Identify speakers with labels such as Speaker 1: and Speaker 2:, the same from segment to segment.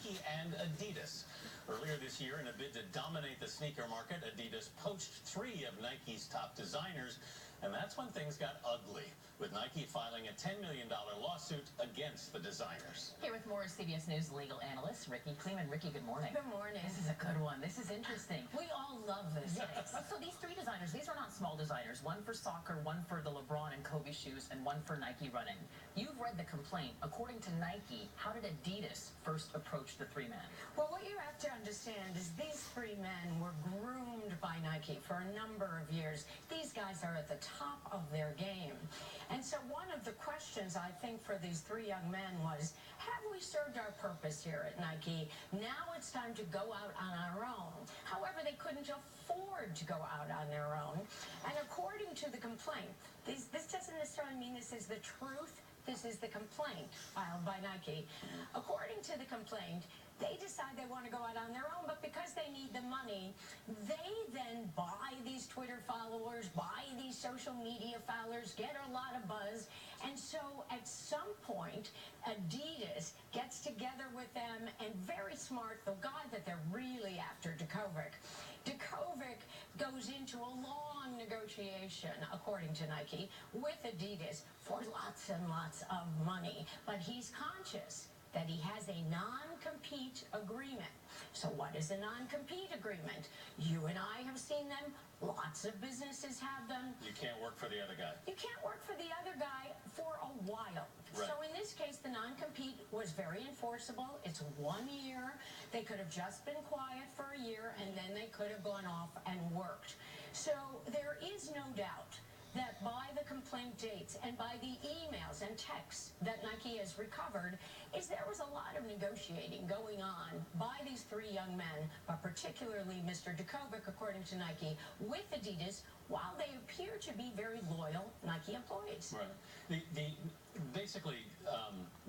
Speaker 1: Nike and Adidas. Earlier this year, in a bid to dominate the sneaker market, Adidas poached 3 of Nike's top designers, and that's when things got ugly, with Nike filing a $10 million lawsuit against the designers.
Speaker 2: Here with more CBS News legal analyst Ricky Kleeman. Ricky, good morning.
Speaker 3: Good morning.
Speaker 2: This is a good one. This is interesting. We all love this.
Speaker 3: Yes.
Speaker 2: So these 3 designers, these are not small designers. One for soccer, one for the LeBron and Kobe shoes, and one for Nike running. You've read the complaint. According to Nike, how did Adidas first approach the 3 men?
Speaker 3: Well, what you have to understand is these 3 men were groomed by Nike for a number of years. These guys are at the top of their game. And so one of the questions, I think, for these 3 young men was, have we served our purpose here at Nike? Now it's time to go out on our own. However, they couldn't afford to go out on their own. And according to the complaint, this doesn't necessarily mean this is the truth. This is the complaint filed by Nike. According to the complaint, they decide they want to go out on their own, but because they need the money, they then buy these Twitter followers, buy these social media followers, get a lot of buzz, and so at some point, Adidas gets together with them, and very smart, the guy that they're really after, Djokovic goes into a long negotiation, according to Nike, with Adidas for lots and lots of money, but he's conscious that he has a non-compete agreement. So what is a non-compete agreement? You and I have seen them. Lots of businesses have them.
Speaker 1: You can't work for the other guy.
Speaker 3: You can't work for the other guy for a while.
Speaker 1: Right.
Speaker 3: So in this case, the non-compete was very enforceable. It's 1 year. They could have just been quiet for a year, and then they could have gone off and worked. So there is no doubt that by the complaint dates and by the emails and texts that Nike has recovered, there was a lot of negotiating going on by these 3 young men, but particularly Mr. Djokovic, according to Nike, with Adidas, while they appear to be very loyal Nike employees.
Speaker 1: Right. Basically,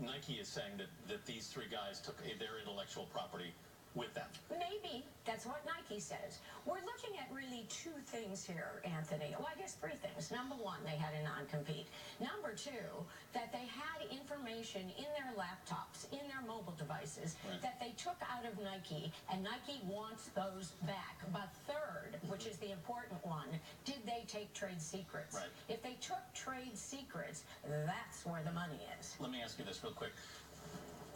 Speaker 1: Nike is saying that these 3 guys took their intellectual property with them.
Speaker 3: Maybe. That's what Nike says. We're looking at really 2 things here, Anthony. Well, I guess 3 things. Number 1, they had a non-compete. Number 2, that they had information in their laptops, in their mobile devices,
Speaker 1: right,
Speaker 3: that they took out of Nike, and Nike wants those back. But third, which is the important one, did they take trade secrets?
Speaker 1: Right.
Speaker 3: If they took trade secrets, that's where the money is.
Speaker 1: Let me ask you this real quick.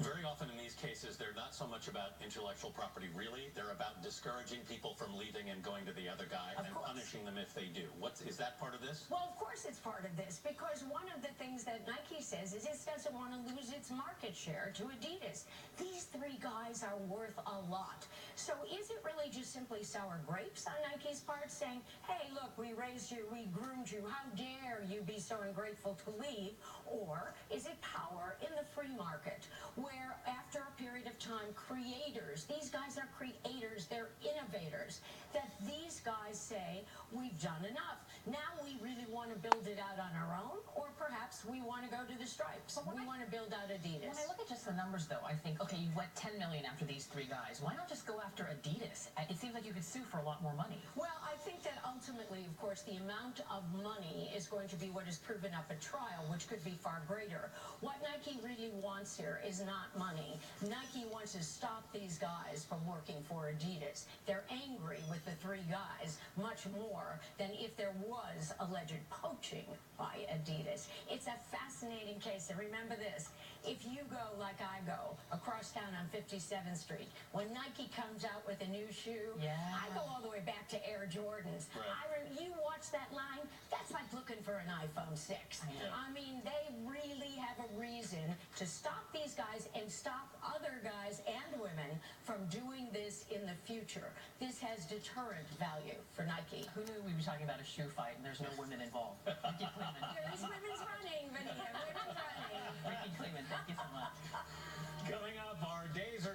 Speaker 1: Very often in these cases, they're not so much about intellectual property, really. They're about discouraging people from leaving and going to the other guy and punishing them if they do. Is that part of this?
Speaker 3: Well, of course it's part of this, because one of the things that Nike says is it doesn't want to lose its market share to Adidas. These 3 guys are worth a lot. So is it really just simply sour grapes on Nike's part, saying, hey, look, we raised you, we groomed you, how dare you be so ungrateful to leave? Or is it power in the free market, where after a period of time, creators, these guys are creators, they're innovators, that these guys say, we've done enough. Now we really want to build it out on our own, or perhaps we want to go to the stripes. We want to build out Adidas.
Speaker 2: When I look at just the numbers, though, I think, okay, you went $10 million after these 3 guys. Why not just go after Adidas? It seems like you could sue for a lot more money.
Speaker 3: Well, I think that ultimately, of course, the amount of money is going to be what is proven up at trial, which could be far greater. What Nike really wants here is not money. Nike wants to stop these guys from working for Adidas. They're angry with the 3 guys much more than if there was alleged poaching by Adidas. It's a fascinating case, and remember this, if you go like I go across town on 57th Street, when Nike comes out with a new shoe, I go all the way back to Air Jordans.
Speaker 1: Right.
Speaker 3: You watch that line, that's like looking for an iPhone 6. I mean, they really have a reason to stop these guys and stop other guys and women from doing this in the future. This has deterrent value for Nike.
Speaker 2: Who knew we were talking about a shoe fight and there's no women involved? Ricky Kleeman.
Speaker 3: There's women's running, but women's running.
Speaker 2: Ricky Kleeman, thank you so much.
Speaker 1: Coming up, our days are